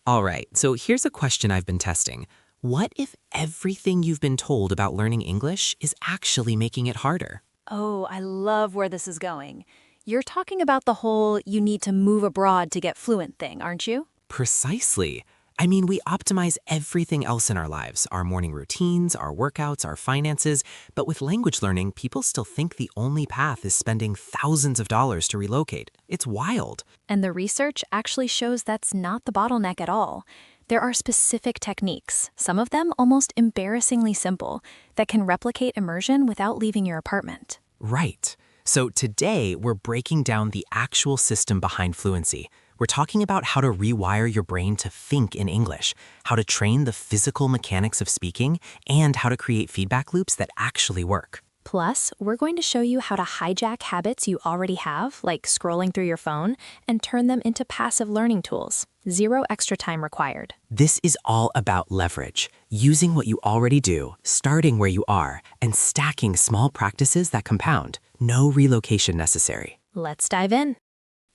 All right, so here's a question I've been testing. What if everything you've been told about learning English is actually making it harder? Oh, I love where this is going. You're talking about the whole you need to move abroad to get fluent thing, aren't you? Precisely. I mean, we optimize everything else in our lives, our morning routines, our workouts, our finances, but with language learning, people still think the only path is spending thousands of dollars to relocate. It's wild. And the research actually shows that's not the bottleneck at all. There are specific techniques, some of them almost embarrassingly simple, that can replicate immersion without leaving your apartment. Right. So today, we're breaking down the actual system behind fluency. We're talking about how to rewire your brain to think in English, how to train the physical mechanics of speaking, and how to create feedback loops that actually work. Plus, we're going to show you how to hijack habits you already have, like scrolling through your phone, and turn them into passive learning tools. Zero extra time required. This is all about leverage, using what you already do, starting where you are, and stacking small practices that compound. No relocation necessary. Let's dive in.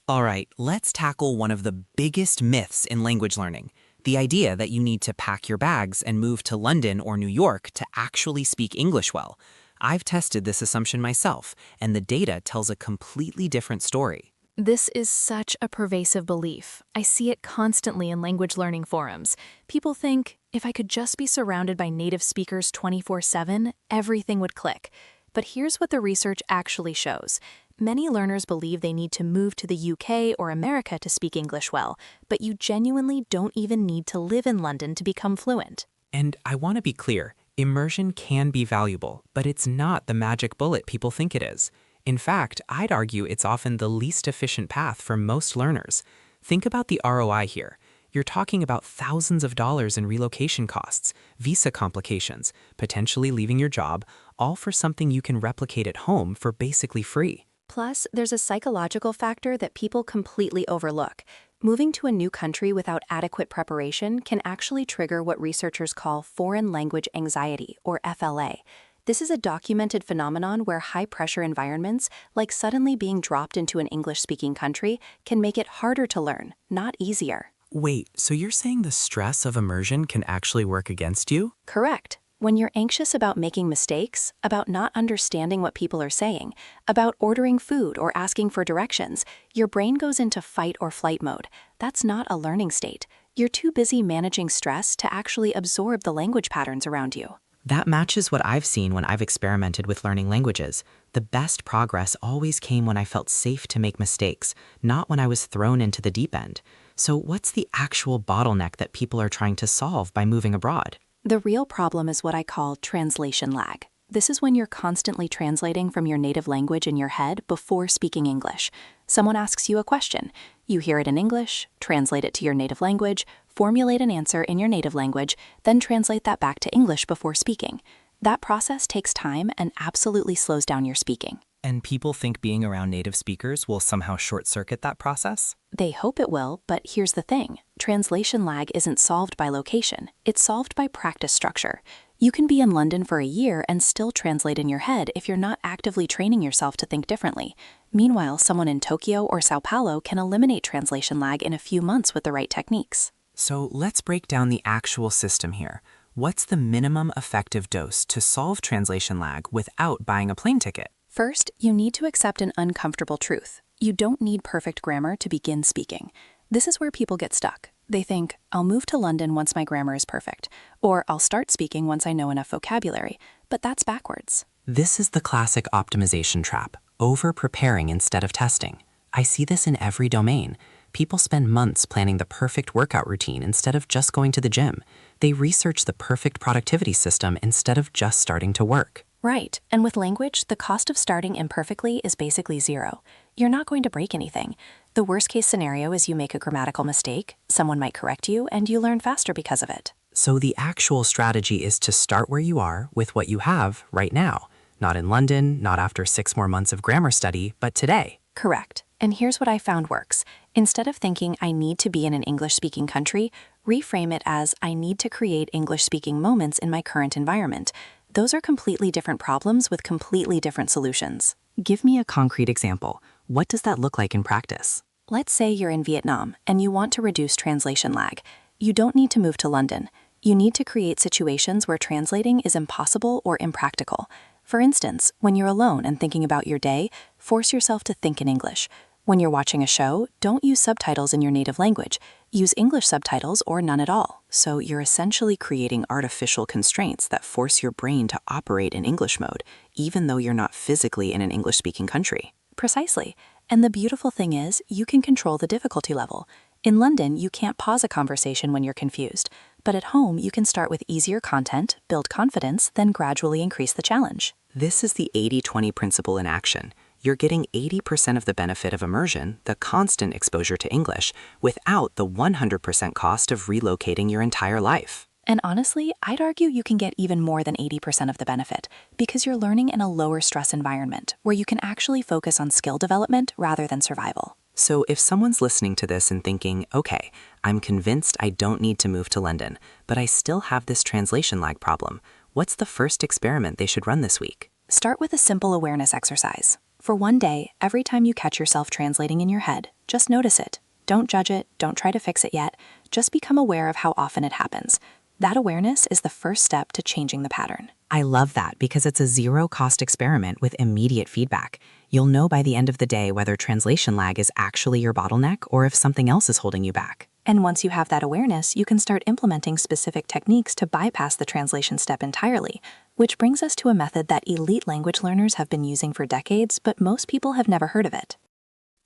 All right, let's tackle one of the biggest myths in language learning. The idea that you need to pack your bags and move to London or New York to actually speak English well. I've tested this assumption myself, and the data tells a completely different story. This is such a pervasive belief. I see it constantly in language learning forums. People think, if I could just be surrounded by native speakers 24/7, everything would click. But here's what the research actually shows. Many learners believe they need to move to the UK or America to speak English well, but you genuinely don't even need to live in London to become fluent. And I want to be clear, immersion can be valuable, but it's not the magic bullet people think it is. In fact, I'd argue it's often the least efficient path for most learners. Think about the ROI here. You're talking about thousands of dollars in relocation costs, visa complications, potentially leaving your job, all for something you can replicate at home for basically free. Plus, there's a psychological factor that people completely overlook. Moving to a new country without adequate preparation can actually trigger what researchers call foreign language anxiety, or FLA. This is a documented phenomenon where high-pressure environments, like suddenly being dropped into an English-speaking country, can make it harder to learn, not easier. Wait, so you're saying the stress of immersion can actually work against you? Correct. When you're anxious about making mistakes, about not understanding what people are saying, about ordering food or asking for directions, your brain goes into fight or flight mode. That's not a learning state. You're too busy managing stress to actually absorb the language patterns around you. That matches what I've seen when I've experimented with learning languages. The best progress always came when I felt safe to make mistakes, not when I was thrown into the deep end. So what's the actual bottleneck that people are trying to solve by moving abroad? The real problem is what I call translation lag. This is when you're constantly translating from your native language in your head before speaking English. Someone asks you a question. You hear it in English, translate it to your native language, formulate an answer in your native language, then translate that back to English before speaking. That process takes time and absolutely slows down your speaking. And people think being around native speakers will somehow short-circuit that process? They hope it will, but here's the thing. Translation lag isn't solved by location. It's solved by practice structure. You can be in London for a year and still translate in your head if you're not actively training yourself to think differently. Meanwhile, someone in Tokyo or Sao Paulo can eliminate translation lag in a few months with the right techniques. So let's break down the actual system here. What's the minimum effective dose to solve translation lag without buying a plane ticket? First, you need to accept an uncomfortable truth. You don't need perfect grammar to begin speaking. This is where people get stuck. They think, I'll move to London once my grammar is perfect, or I'll start speaking once I know enough vocabulary, but that's backwards. This is the classic optimization trap, over-preparing instead of testing. I see this in every domain. People spend months planning the perfect workout routine instead of just going to the gym. They research the perfect productivity system instead of just starting to work. Right, and with language, the cost of starting imperfectly is basically zero. You're not going to break anything. The worst-case scenario is you make a grammatical mistake, someone might correct you, and you learn faster because of it. So the actual strategy is to start where you are with what you have right now. Not in London, not after 6 more months of grammar study, but today. Correct. And here's what I found works. Instead of thinking I need to be in an English-speaking country, reframe it as I need to create English-speaking moments in my current environment. Those are completely different problems with completely different solutions. Give me a concrete example. What does that look like in practice? Let's say you're in Vietnam and you want to reduce translation lag. You don't need to move to London. You need to create situations where translating is impossible or impractical. For instance, when you're alone and thinking about your day, force yourself to think in English. When you're watching a show, don't use subtitles in your native language. Use English subtitles or none at all. So you're essentially creating artificial constraints that force your brain to operate in English mode, even though you're not physically in an English-speaking country. Precisely. And the beautiful thing is, you can control the difficulty level. In London, you can't pause a conversation when you're confused. But at home, you can start with easier content, build confidence, then gradually increase the challenge. This is the 80-20 principle in action. You're getting 80% of the benefit of immersion, the constant exposure to English, without the 100% cost of relocating your entire life. And honestly, I'd argue you can get even more than 80% of the benefit, because you're learning in a lower stress environment, where you can actually focus on skill development rather than survival. So if someone's listening to this and thinking, okay, I'm convinced I don't need to move to London, but I still have this translation lag problem, what's the first experiment they should run this week? Start with a simple awareness exercise. For one day, every time you catch yourself translating in your head, just notice it. Don't judge it, don't try to fix it yet, just become aware of how often it happens. That awareness is the first step to changing the pattern. I love that because it's a zero-cost experiment with immediate feedback. You'll know by the end of the day whether translation lag is actually your bottleneck or if something else is holding you back. And once you have that awareness, you can start implementing specific techniques to bypass the translation step entirely, which brings us to a method that elite language learners have been using for decades, but most people have never heard of it.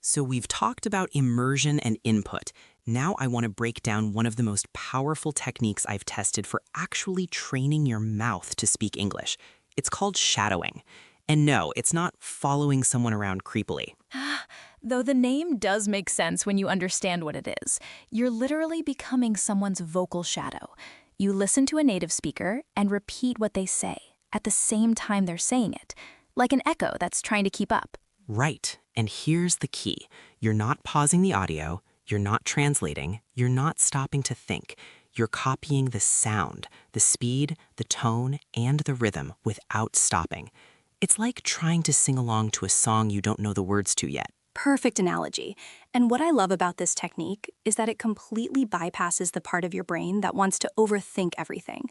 So we've talked about immersion and input. Now I want to break down one of the most powerful techniques I've tested for actually training your mouth to speak English. It's called shadowing. And no, it's not following someone around creepily. Though the name does make sense when you understand what it is. You're literally becoming someone's vocal shadow. You listen to a native speaker and repeat what they say at the same time they're saying it, like an echo that's trying to keep up. Right. And here's the key. You're not pausing the audio, you're not translating, you're not stopping to think. You're copying the sound, the speed, the tone, and the rhythm without stopping. It's like trying to sing along to a song you don't know the words to yet. Perfect analogy. And what I love about this technique is that it completely bypasses the part of your brain that wants to overthink everything.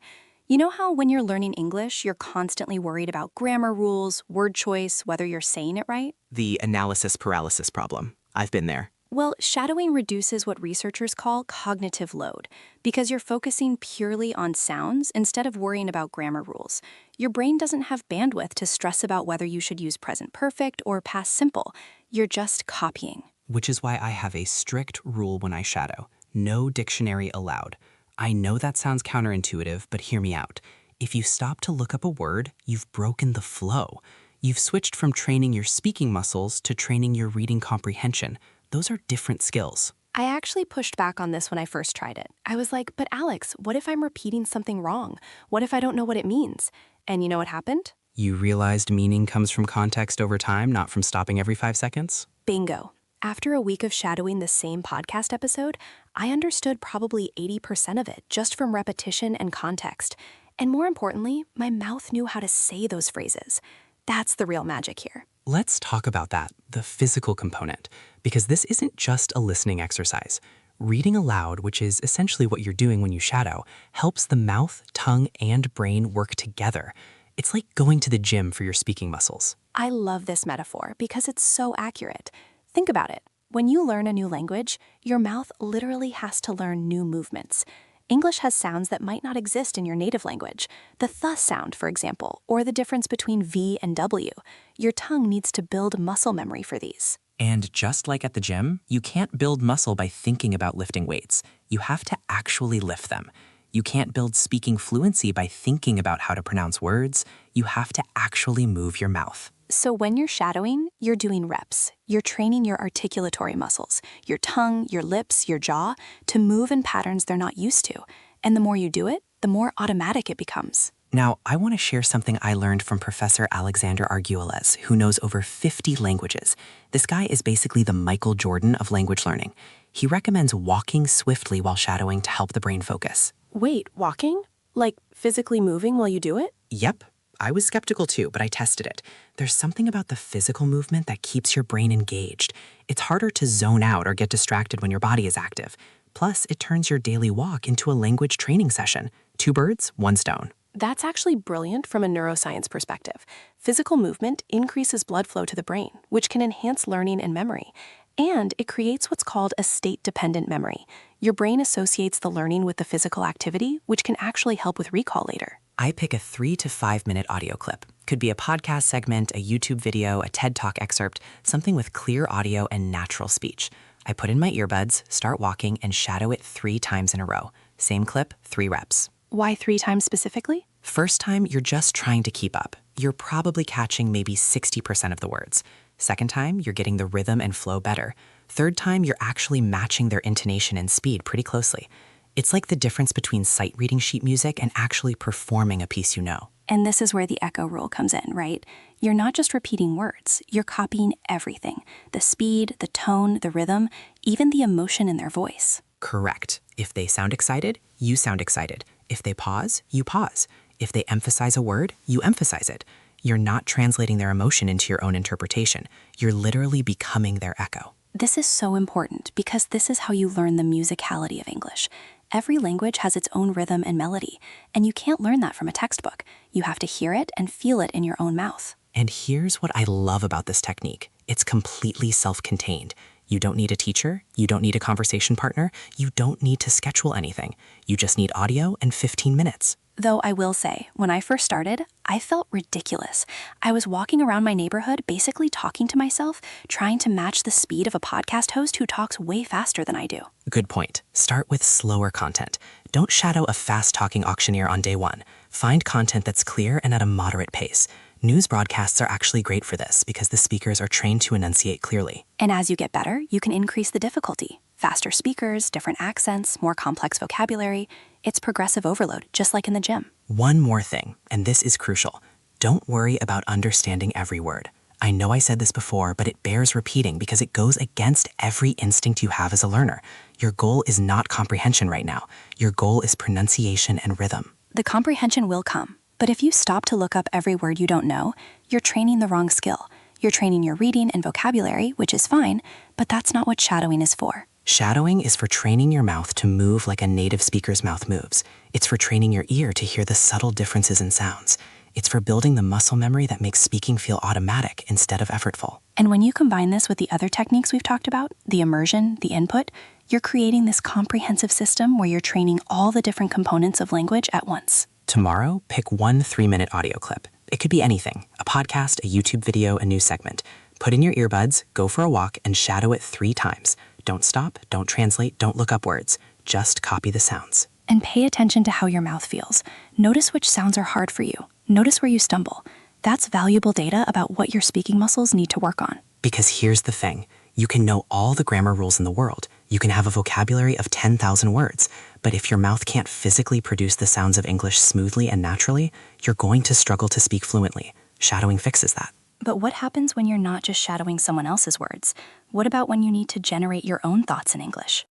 You know how when you're learning English, you're constantly worried about grammar rules, word choice, whether you're saying it right? The analysis paralysis problem. I've been there. Well, shadowing reduces what researchers call cognitive load, because you're focusing purely on sounds instead of worrying about grammar rules. Your brain doesn't have bandwidth to stress about whether you should use present perfect or past simple. You're just copying. Which is why I have a strict rule when I shadow. No dictionary allowed. I know that sounds counterintuitive, but hear me out. If you stop to look up a word, you've broken the flow. You've switched from training your speaking muscles to training your reading comprehension. Those are different skills. I actually pushed back on this when I first tried it. I was like, but Alex, what if I'm repeating something wrong? What if I don't know what it means? And you know what happened? You realized meaning comes from context over time, not from stopping every 5 seconds? Bingo. After a week of shadowing the same podcast episode, I understood probably 80% of it just from repetition and context. And more importantly, my mouth knew how to say those phrases. That's the real magic here. Let's talk about that, the physical component, because this isn't just a listening exercise. Reading aloud, which is essentially what you're doing when you shadow, helps the mouth, tongue, and brain work together. It's like going to the gym for your speaking muscles. I love this metaphor because it's so accurate. Think about it. When you learn a new language, your mouth literally has to learn new movements. English has sounds that might not exist in your native language. The th sound, for example, or the difference between V and W. Your tongue needs to build muscle memory for these. And just like at the gym, you can't build muscle by thinking about lifting weights. You have to actually lift them. You can't build speaking fluency by thinking about how to pronounce words. You have to actually move your mouth. So when you're shadowing, you're doing reps. You're training your articulatory muscles, your tongue, your lips, your jaw, to move in patterns they're not used to. And the more you do it, the more automatic it becomes. Now, I want to share something I learned from Professor Alexander Arguelles, who knows over 50 languages. This guy is basically the Michael Jordan of language learning. He recommends walking swiftly while shadowing to help the brain focus. Wait, walking? Like physically moving while you do it? Yep. I was skeptical too, but I tested it. There's something about the physical movement that keeps your brain engaged. It's harder to zone out or get distracted when your body is active. Plus, it turns your daily walk into a language training session. 2 birds, 1 stone. That's actually brilliant from a neuroscience perspective. Physical movement increases blood flow to the brain, which can enhance learning and memory. And it creates what's called a state-dependent memory. Your brain associates the learning with the physical activity, which can actually help with recall later. I pick a 3 to 5 minute audio clip. Could be a podcast segment, a YouTube video, a TED Talk excerpt, something with clear audio and natural speech. I put in my earbuds, start walking, and shadow it 3 times in a row. Same clip, 3 reps. Why 3 times specifically? First time, you're just trying to keep up. You're probably catching maybe 60% of the words. Second time, you're getting the rhythm and flow better. Third time, you're actually matching their intonation and speed pretty closely. It's like the difference between sight reading sheet music and actually performing a piece you know. And this is where the echo rule comes in, right? You're not just repeating words, you're copying everything. The speed, the tone, the rhythm, even the emotion in their voice. Correct. If they sound excited, you sound excited. If they pause, you pause. If they emphasize a word, you emphasize it. You're not translating their emotion into your own interpretation. You're literally becoming their echo. This is so important because this is how you learn the musicality of English. Every language has its own rhythm and melody, and you can't learn that from a textbook. You have to hear it and feel it in your own mouth. And here's what I love about this technique. It's completely self-contained. You don't need a teacher, you don't need a conversation partner, you don't need to schedule anything. You just need audio and 15 minutes. Though I will say, when I first started, I felt ridiculous. I was walking around my neighborhood basically talking to myself, trying to match the speed of a podcast host who talks way faster than I do. Good point. Start with slower content. Don't shadow a fast-talking auctioneer on day 1. Find content that's clear and at a moderate pace. News broadcasts are actually great for this because the speakers are trained to enunciate clearly. And as you get better, you can increase the difficulty. Faster speakers, different accents, more complex vocabulary. It's progressive overload, just like in the gym. One more thing, and this is crucial. Don't worry about understanding every word. I know I said this before, but it bears repeating because it goes against every instinct you have as a learner. Your goal is not comprehension right now. Your goal is pronunciation and rhythm. The comprehension will come. But if you stop to look up every word you don't know, you're training the wrong skill. You're training your reading and vocabulary, which is fine, but that's not what shadowing is for. Shadowing is for training your mouth to move like a native speaker's mouth moves. It's for training your ear to hear the subtle differences in sounds. It's for building the muscle memory that makes speaking feel automatic instead of effortful. And when you combine this with the other techniques we've talked about, the immersion, the input, you're creating this comprehensive system where you're training all the different components of language at once. Tomorrow, pick 1 3-minute audio clip. It could be anything, a podcast, a YouTube video, a news segment. Put in your earbuds, go for a walk, and shadow it 3 times. Don't stop, don't translate, don't look up words. Just copy the sounds. And pay attention to how your mouth feels. Notice which sounds are hard for you. Notice where you stumble. That's valuable data about what your speaking muscles need to work on. Because here's the thing. You can know all the grammar rules in the world. You can have a vocabulary of 10,000 words. But if your mouth can't physically produce the sounds of English smoothly and naturally, you're going to struggle to speak fluently. Shadowing fixes that. But what happens when you're not just shadowing someone else's words? What about when you need to generate your own thoughts in English?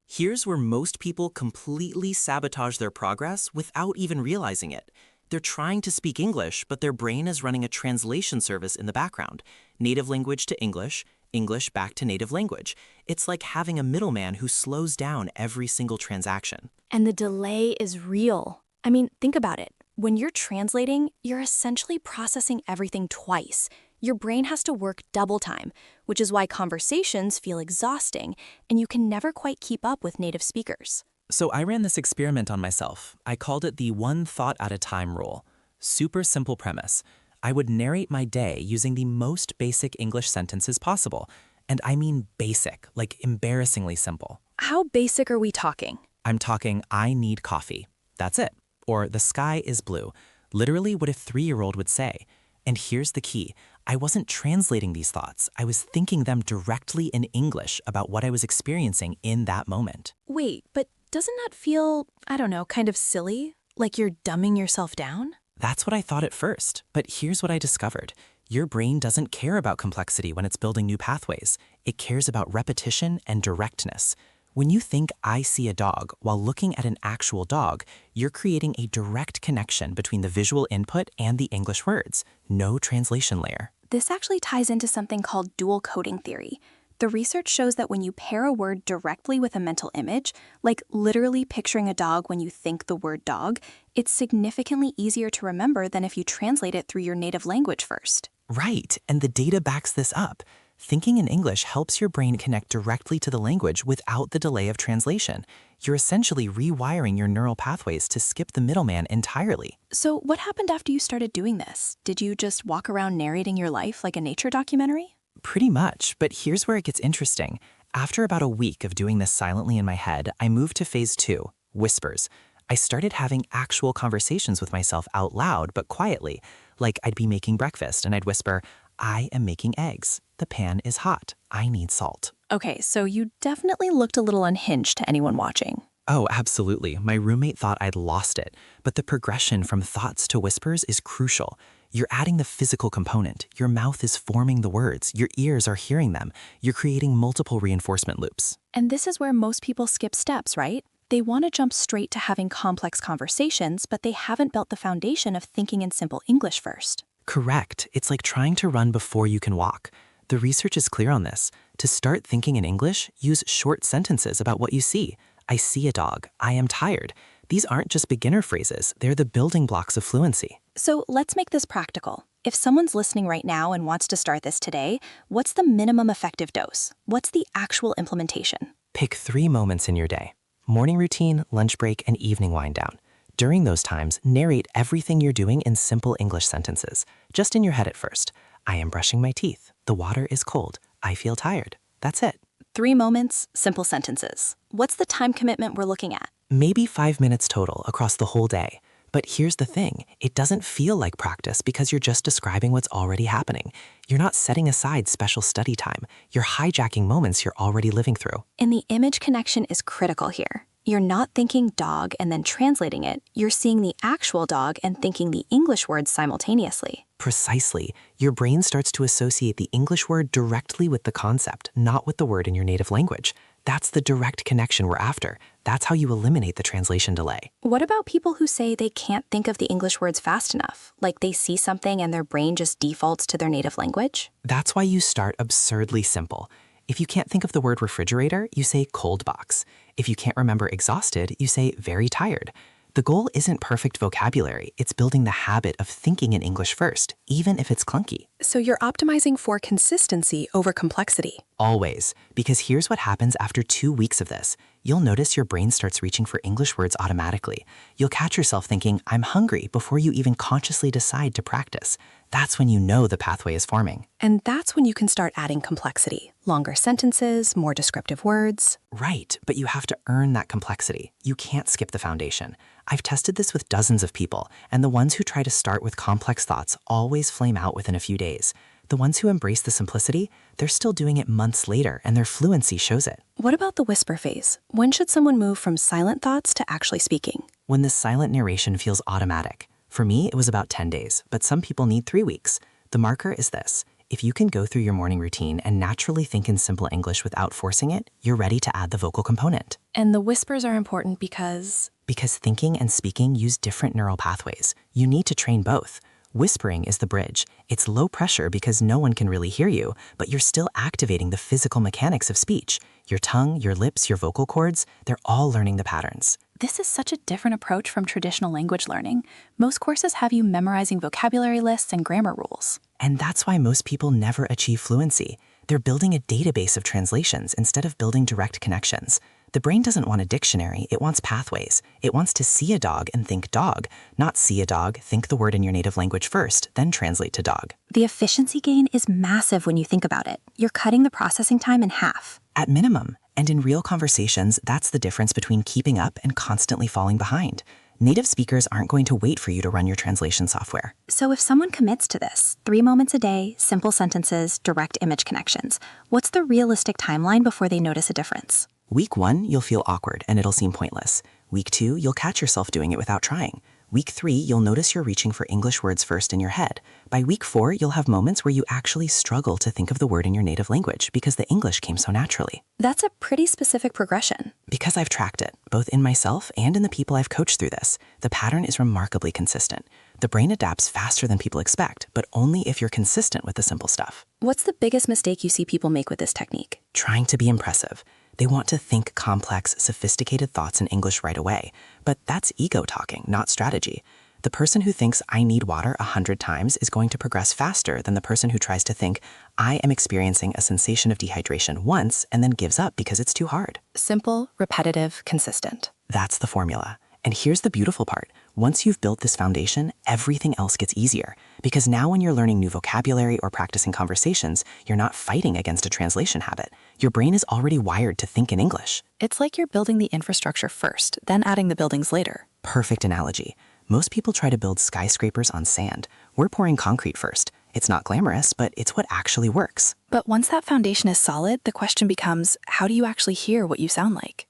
Here's where most people completely sabotage their progress without even realizing it. They're trying to speak English, but their brain is running a translation service in the background. Native language to English, English back to native language. It's like having a middleman who slows down every single transaction. And the delay is real. I mean, think about it. When you're translating, you're essentially processing everything twice. Your brain has to work double time, which is why conversations feel exhausting, and you can never quite keep up with native speakers. So I ran this experiment on myself. I called it the 1 thought at a time rule. Super simple premise. I would narrate my day using the most basic English sentences possible. And I mean basic, like embarrassingly simple. How basic are we talking? I'm talking, I need coffee. That's it. Or the sky is blue. Literally what a 3-year-old would say. And here's the key. I wasn't translating these thoughts. I was thinking them directly in English about what I was experiencing in that moment. Wait, but doesn't that feel, I don't know, kind of silly? Like you're dumbing yourself down? That's what I thought at first, but here's what I discovered. Your brain doesn't care about complexity when it's building new pathways. It cares about repetition and directness. When you think I see a dog while looking at an actual dog, you're creating a direct connection between the visual input and the English words. No translation layer. This actually ties into something called dual coding theory. The research shows that when you pair a word directly with a mental image, like literally picturing a dog when you think the word dog, it's significantly easier to remember than if you translate it through your native language first. Right, and the data backs this up. Thinking in English helps your brain connect directly to the language without the delay of translation. You're essentially rewiring your neural pathways to skip the middleman entirely. So what happened after you started doing this? Did you just walk around narrating your life like a nature documentary? Pretty much, but here's where it gets interesting. After about a week of doing this silently in my head, I moved to phase 2, whispers. I started having actual conversations with myself out loud, but quietly. Like I'd be making breakfast and I'd whisper, I am making eggs. The pan is hot. I need salt. Okay, so you definitely looked a little unhinged to anyone watching. Oh, absolutely. My roommate thought I'd lost it, but the progression from thoughts to whispers is crucial. You're adding the physical component. Your mouth is forming the words. Your ears are hearing them. You're creating multiple reinforcement loops. And this is where most people skip steps, right? They want to jump straight to having complex conversations, but they haven't built the foundation of thinking in simple English first. Correct. It's like trying to run before you can walk. The research is clear on this. To start thinking in English, use short sentences about what you see. I see a dog. I am tired. These aren't just beginner phrases. They're the building blocks of fluency. So let's make this practical. If someone's listening right now and wants to start this today, what's the minimum effective dose? What's the actual implementation? Pick 3 moments in your day: morning routine, lunch break, and evening wind down. During those times, narrate everything you're doing in simple English sentences, just in your head at first. I am brushing my teeth. The water is cold. I feel tired. That's it. 3 moments, simple sentences. What's the time commitment we're looking at? Maybe 5 minutes total across the whole day. But here's the thing, it doesn't feel like practice because you're just describing what's already happening. You're not setting aside special study time. You're hijacking moments you're already living through. And the image connection is critical here. You're not thinking dog and then translating it. You're seeing the actual dog and thinking the English words simultaneously. Precisely. Your brain starts to associate the English word directly with the concept, not with the word in your native language. That's the direct connection we're after. That's how you eliminate the translation delay. What about people who say they can't think of the English words fast enough? Like they see something and their brain just defaults to their native language? That's why you start absurdly simple. If you can't think of the word refrigerator, you say cold box. If you can't remember exhausted, you say very tired. The goal isn't perfect vocabulary, it's building the habit of thinking in English first, even if it's clunky. So you're optimizing for consistency over complexity. Always, because here's what happens after 2 weeks of this. You'll notice your brain starts reaching for English words automatically. You'll catch yourself thinking, I'm hungry, before you even consciously decide to practice. That's when you know the pathway is forming. And that's when you can start adding complexity. Longer sentences, more descriptive words. Right, but you have to earn that complexity. You can't skip the foundation. I've tested this with dozens of people, and the ones who try to start with complex thoughts always flame out within a few days. The ones who embrace the simplicity, they're still doing it months later, and their fluency shows it. What about the whisper phase? When should someone move from silent thoughts to actually speaking? When the silent narration feels automatic. For me, it was about 10 days, but some people need 3 weeks. The marker is this. If you can go through your morning routine and naturally think in simple English without forcing it, you're ready to add the vocal component. And the whispers are important because thinking and speaking use different neural pathways. You need to train both. Whispering is the bridge. It's low pressure because no one can really hear you, but you're still activating the physical mechanics of speech. Your tongue, your lips, your vocal cords, they're all learning the patterns. This is such a different approach from traditional language learning. Most courses have you memorizing vocabulary lists and grammar rules. And that's why most people never achieve fluency. They're building a database of translations instead of building direct connections. The brain doesn't want a dictionary, it wants pathways. It wants to see a dog and think dog, not see a dog, think the word in your native language first, then translate to dog. The efficiency gain is massive when you think about it. You're cutting the processing time in half. At minimum. And in real conversations, that's the difference between keeping up and constantly falling behind. Native speakers aren't going to wait for you to run your translation software. So if someone commits to this, 3 moments a day, simple sentences, direct image connections, what's the realistic timeline before they notice a difference? Week 1, you'll feel awkward and it'll seem pointless. Week 2, you'll catch yourself doing it without trying. Week 3, you'll notice you're reaching for English words first in your head. By week 4, you'll have moments where you actually struggle to think of the word in your native language because the English came so naturally. that's a pretty specific progression. Because I've tracked it, both in myself and in the people I've coached through this, the pattern is remarkably consistent. The brain adapts faster than people expect, but only if you're consistent with the simple stuff. What's the biggest mistake you see people make with this technique? Trying to be impressive. They want to think complex, sophisticated thoughts in English right away, but that's ego talking, not strategy. The person who thinks I need water 100 times is going to progress faster than the person who tries to think I am experiencing a sensation of dehydration once and then gives up because it's too hard. Simple, repetitive, consistent. That's the formula. And here's the beautiful part. Once you've built this foundation, everything else gets easier. Because now when you're learning new vocabulary or practicing conversations, you're not fighting against a translation habit. Your brain is already wired to think in English. It's like you're building the infrastructure first, then adding the buildings later. Perfect analogy. Most people try to build skyscrapers on sand. We're pouring concrete first. It's not glamorous, but it's what actually works. But once that foundation is solid, the question becomes, how do you actually hear what you sound like?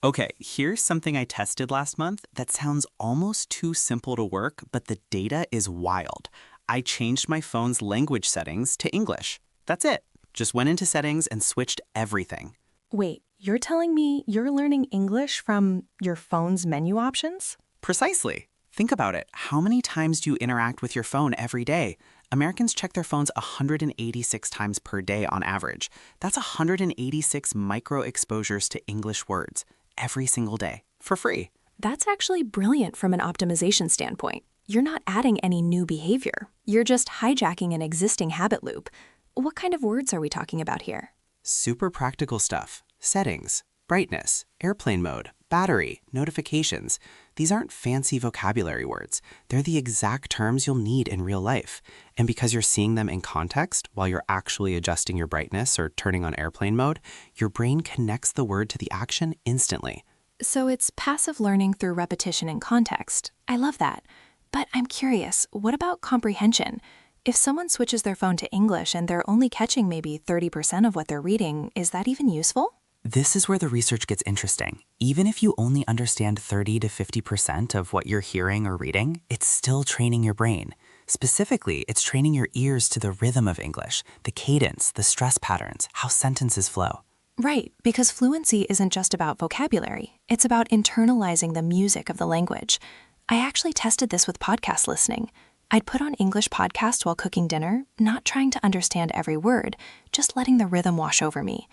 Okay, here's something I tested last month that sounds almost too simple to work, but the data is wild. I changed my phone's language settings to English. That's it. Just went into settings and switched everything. Wait, you're telling me you're learning English from your phone's menu options? Precisely. Think about it. How many times do you interact with your phone every day? Americans check their phones 186 times per day on average. That's 186 micro exposures to English words every single day for free. That's actually brilliant from an optimization standpoint. You're not adding any new behavior. You're just hijacking an existing habit loop. What kind of words are we talking about here? Super practical stuff. Settings, brightness, airplane mode, battery, notifications. These aren't fancy vocabulary words. They're the exact terms you'll need in real life. And because you're seeing them in context while you're actually adjusting your brightness or turning on airplane mode, your brain connects the word to the action instantly. So it's passive learning through repetition and context. I love that. But I'm curious, what about comprehension? If someone switches their phone to English and they're only catching maybe 30% of what they're reading, is that even useful? This is where the research gets interesting. Even if you only understand 30 to 50% of what you're hearing or reading, it's still training your brain. Specifically, it's training your ears to the rhythm of English, the cadence, the stress patterns, how sentences flow. Right, because fluency isn't just about vocabulary. It's about internalizing the music of the language. I actually tested this with podcast listening. I'd put on English podcasts while cooking dinner, not trying to understand every word, just letting the rhythm wash over me.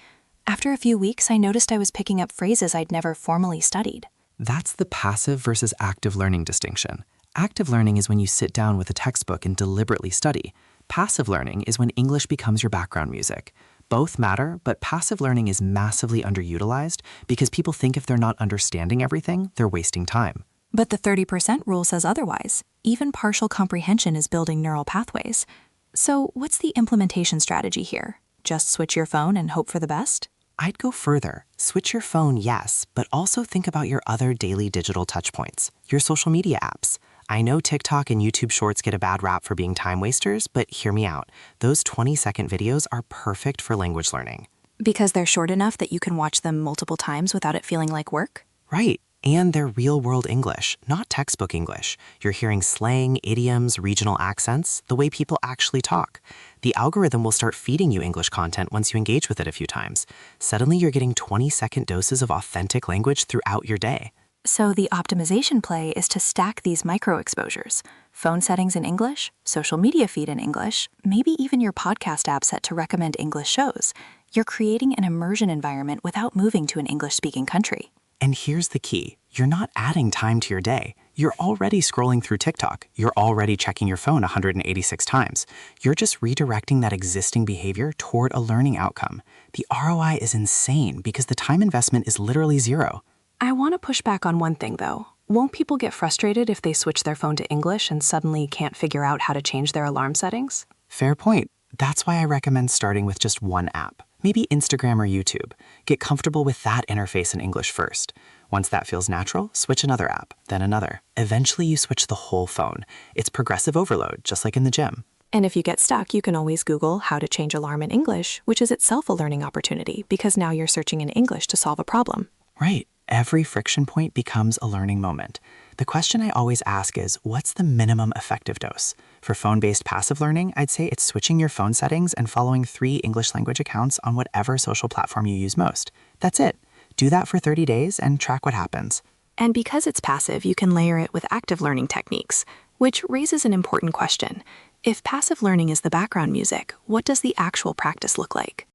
After a few weeks, I noticed I was picking up phrases I'd never formally studied. That's the passive versus active learning distinction. Active learning is when you sit down with a textbook and deliberately study. Passive learning is when English becomes your background music. Both matter, but passive learning is massively underutilized because people think if they're not understanding everything, they're wasting time. But the 30% rule says otherwise. Even partial comprehension is building neural pathways. So what's the implementation strategy here? Just switch your phone and hope for the best? I'd go further. Switch your phone, yes, but also think about your other daily digital touchpoints, your social media apps. I know TikTok and YouTube Shorts get a bad rap for being time wasters, but hear me out. Those 20-second videos are perfect for language learning. Because they're short enough that you can watch them multiple times without it feeling like work? Right. And they're real-world English, not textbook English. You're hearing slang, idioms, regional accents, the way people actually talk. The algorithm will start feeding you English content once you engage with it a few times. Suddenly, you're getting 20-second doses of authentic language throughout your day. So the optimization play is to stack these micro exposures. Phone settings in English, social media feed in English, maybe even your podcast app set to recommend English shows. You're creating an immersion environment without moving to an English-speaking country. And here's the key. You're not adding time to your day. You're already scrolling through TikTok. You're already checking your phone 186 times. You're just redirecting that existing behavior toward a learning outcome. The ROI is insane because the time investment is literally zero. I want to push back on one thing, though. Won't people get frustrated if they switch their phone to English and suddenly can't figure out how to change their alarm settings? Fair point. That's why I recommend starting with just one app. Maybe Instagram or YouTube. Get comfortable with that interface in English first. Once that feels natural, switch another app, then another. Eventually, you switch the whole phone. It's progressive overload, just like in the gym. And if you get stuck, you can always Google how to change alarm in English, which is itself a learning opportunity because now you're searching in English to solve a problem. Right. Every friction point becomes a learning moment. The question I always ask is, what's the minimum effective dose? For phone-based passive learning, I'd say it's switching your phone settings and following 3 English language accounts on whatever social platform you use most. That's it. Do that for 30 days and track what happens. And because it's passive, you can layer it with active learning techniques, Which raises an important question. If passive learning is the background music, what does the actual practice look like?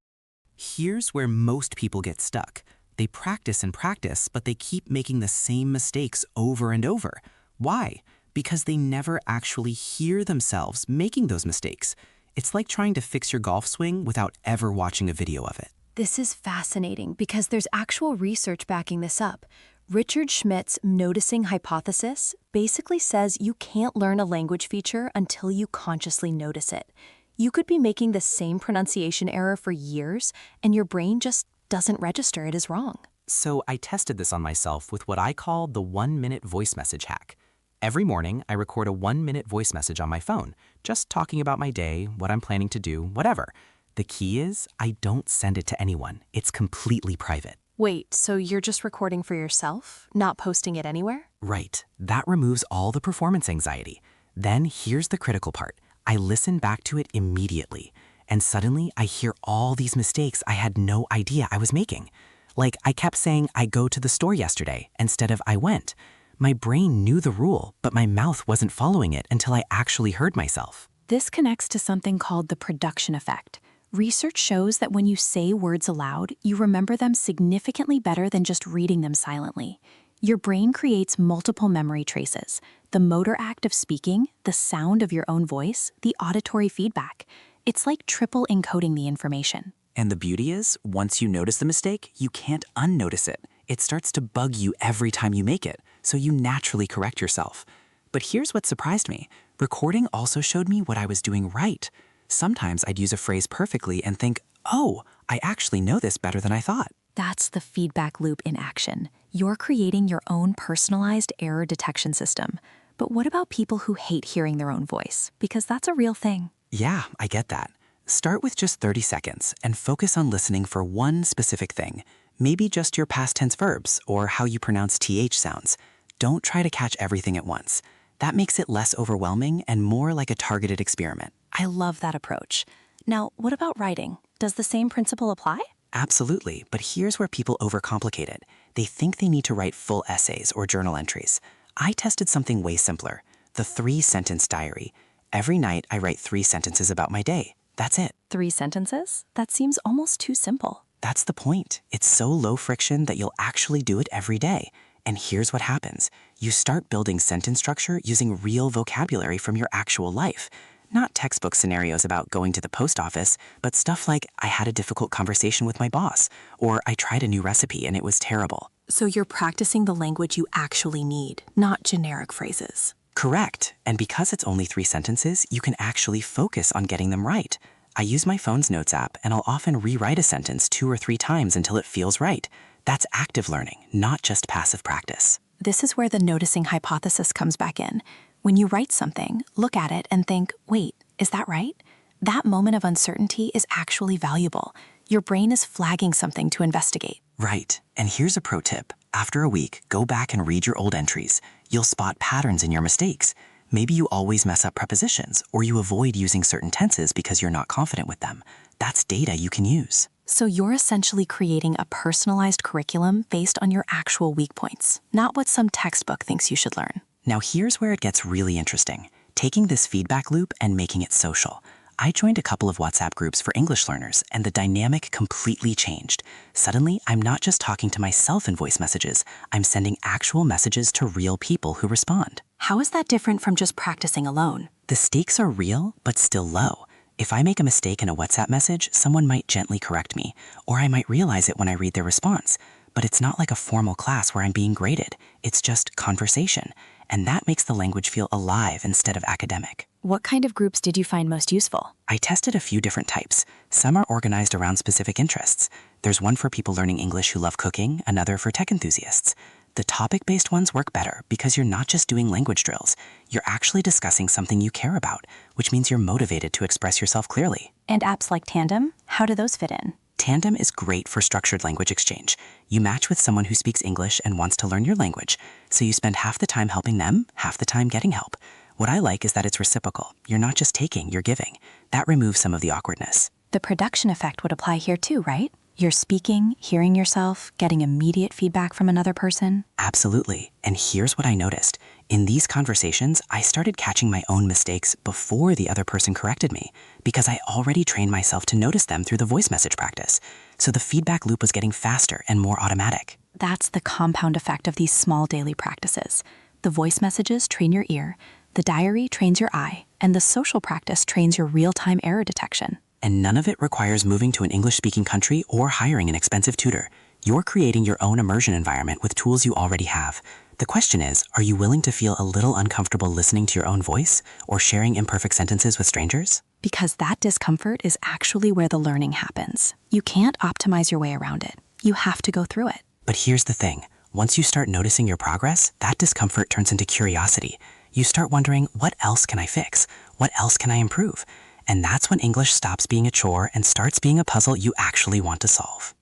Here's where most people get stuck. They practice and practice, but they keep making the same mistakes over and over. Why? Because they never actually hear themselves making those mistakes. It's like trying to fix your golf swing without ever watching a video of it. This is fascinating because there's actual research backing this up. Richard Schmidt's noticing hypothesis basically says you can't learn a language feature until you consciously notice it. You could be making the same pronunciation error for years, and your brain just doesn't register it as wrong. So I tested this on myself with what I call the 1-minute voice message hack. Every morning, I record a 1-minute voice message on my phone, just talking about my day, what I'm planning to do, whatever. The key is I don't send it to anyone. It's completely private. Wait, so you're just recording for yourself, not posting it anywhere? Right. That removes all the performance anxiety. Then here's the critical part. I listen back to it immediately, and suddenly I hear all these mistakes I had no idea I was making. Like I kept saying I go to the store yesterday instead of I went. My brain knew the rule, but my mouth wasn't following it until I actually heard myself. This connects to something called the production effect. Research shows that when you say words aloud, you remember them significantly better than just reading them silently. Your brain creates multiple memory traces: the motor act of speaking, the sound of your own voice, the auditory feedback. It's like triple encoding the information. And the beauty is, once you notice the mistake, you can't unnotice it. It starts to bug you every time you make it, so you naturally correct yourself. But here's what surprised me. Recording also showed me what I was doing right. Sometimes I'd use a phrase perfectly and think, oh, I actually know this better than I thought. That's the feedback loop in action. You're creating your own personalized error detection system. But what about people who hate hearing their own voice? Because that's a real thing. Yeah, I get that. Start with just 30 seconds and focus on listening for one specific thing. Maybe just your past tense verbs or how you pronounce TH sounds. Don't try to catch everything at once. That makes it less overwhelming and more like a targeted experiment. I love that approach. Now, what about writing? Does the same principle apply? Absolutely, but here's where people overcomplicate it. They think they need to write full essays or journal entries. I tested something way simpler, the 3-sentence diary. Every night, I write 3 sentences about my day. That's it. 3 sentences? That seems almost too simple. That's the point. It's so low friction that you'll actually do it every day. And here's what happens. You start building sentence structure using real vocabulary from your actual life. Not textbook scenarios about going to the post office, but stuff like I had a difficult conversation with my boss, or I tried a new recipe and it was terrible. So you're practicing the language you actually need, not generic phrases. Correct. And because it's only 3 sentences, you can actually focus on getting them right. I use my phone's notes app, and I'll often rewrite a sentence 2 or 3 times until it feels right. That's active learning, not just passive practice. This is where the noticing hypothesis comes back in. When you write something, look at it and think, wait, is that right? That moment of uncertainty is actually valuable. Your brain is flagging something to investigate. Right. And here's a pro tip. After a week, go back and read your old entries. You'll spot patterns in your mistakes. Maybe you always mess up prepositions, or you avoid using certain tenses because you're not confident with them. That's data you can use. So you're essentially creating a personalized curriculum based on your actual weak points, not what some textbook thinks you should learn. Now here's where it gets really interesting. Taking this feedback loop and making it social. I joined a couple of WhatsApp groups for English learners, and the dynamic completely changed. Suddenly, I'm not just talking to myself in voice messages, I'm sending actual messages to real people who respond. How is that different from just practicing alone? The stakes are real, but still low. If I make a mistake in a WhatsApp message, someone might gently correct me, or I might realize it when I read their response. But it's not like a formal class where I'm being graded. It's just conversation. And that makes the language feel alive instead of academic. What kind of groups did you find most useful? I tested a few different types. Some are organized around specific interests. There's one for people learning English who love cooking, another for tech enthusiasts. The topic-based ones work better because you're not just doing language drills. You're actually discussing something you care about, which means you're motivated to express yourself clearly. And apps like Tandem? How do those fit in? Tandem is great for structured language exchange. You match with someone who speaks English and wants to learn your language, so you spend half the time helping them, half the time getting help. What I like is that it's reciprocal. You're not just taking, you're giving. That removes some of the awkwardness. The production effect would apply here too, right? You're speaking, hearing yourself, getting immediate feedback from another person. Absolutely. And here's what I noticed. In these conversations, I started catching my own mistakes before the other person corrected me, because I already trained myself to notice them through the voice message practice. So the feedback loop was getting faster and more automatic. That's the compound effect of these small daily practices. The voice messages train your ear, the diary trains your eye, and the social practice trains your real-time error detection. And none of it requires moving to an English-speaking country or hiring an expensive tutor. You're creating your own immersion environment with tools you already have. The question is, are you willing to feel a little uncomfortable listening to your own voice or sharing imperfect sentences with strangers? Because that discomfort is actually where the learning happens. You can't optimize your way around it. You have to go through it. But here's the thing. Once you start noticing your progress, that discomfort turns into curiosity. You start wondering, what else can I fix? What else can I improve? And that's when English stops being a chore and starts being a puzzle you actually want to solve.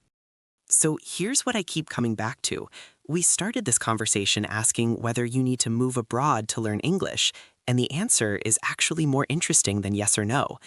So here's what I keep coming back to. We started this conversation asking whether you need to move abroad to learn English, and the answer is actually more interesting than yes or no.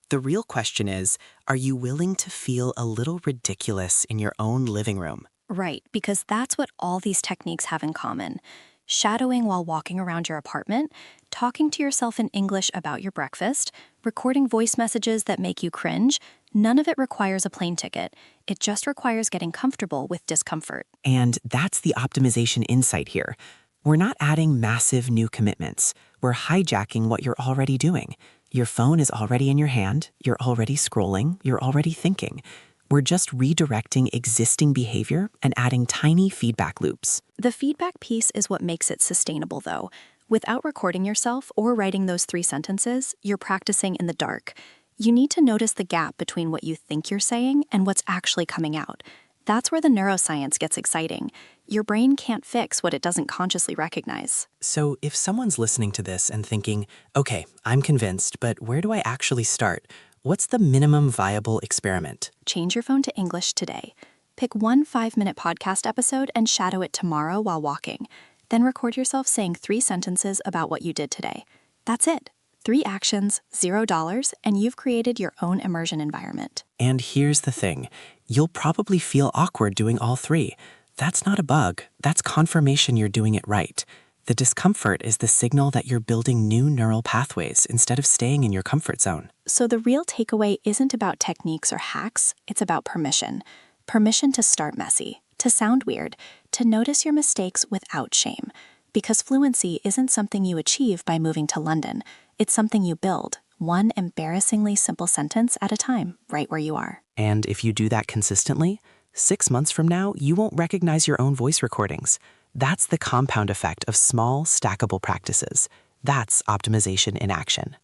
The real question is, are you willing to feel a little ridiculous in your own living room? Right, because that's what all these techniques have in common. Shadowing while walking around your apartment, talking to yourself in English about your breakfast, recording voice messages that make you cringe, none of it requires a plane ticket. It just requires getting comfortable with discomfort. And that's the optimization insight here. We're not adding massive new commitments. We're hijacking what you're already doing. Your phone is already in your hand, you're already scrolling, you're already thinking. We're just redirecting existing behavior and adding tiny feedback loops. The feedback piece is what makes it sustainable, though. Without recording yourself or writing those 3 sentences, you're practicing in the dark. You need to notice the gap between what you think you're saying and what's actually coming out. That's where the neuroscience gets exciting. Your brain can't fix what it doesn't consciously recognize. So if someone's listening to this and thinking, okay, I'm convinced, but where do I actually start? What's the minimum viable experiment? Change your phone to English today. Pick one 5-minute podcast episode and shadow it tomorrow while walking. Then record yourself saying 3 sentences about what you did today. That's it. 3 actions, $0, and you've created your own immersion environment. And here's the thing. You'll probably feel awkward doing all 3. That's not a bug. That's confirmation you're doing it right. The discomfort is the signal that you're building new neural pathways instead of staying in your comfort zone. So the real takeaway isn't about techniques or hacks, it's about permission. Permission to start messy, to sound weird, to notice your mistakes without shame. Because fluency isn't something you achieve by moving to London. It's something you build, one embarrassingly simple sentence at a time, right where you are. And if you do that consistently, 6 months from now, you won't recognize your own voice recordings. That's the compound effect of small, stackable practices. That's optimization in action.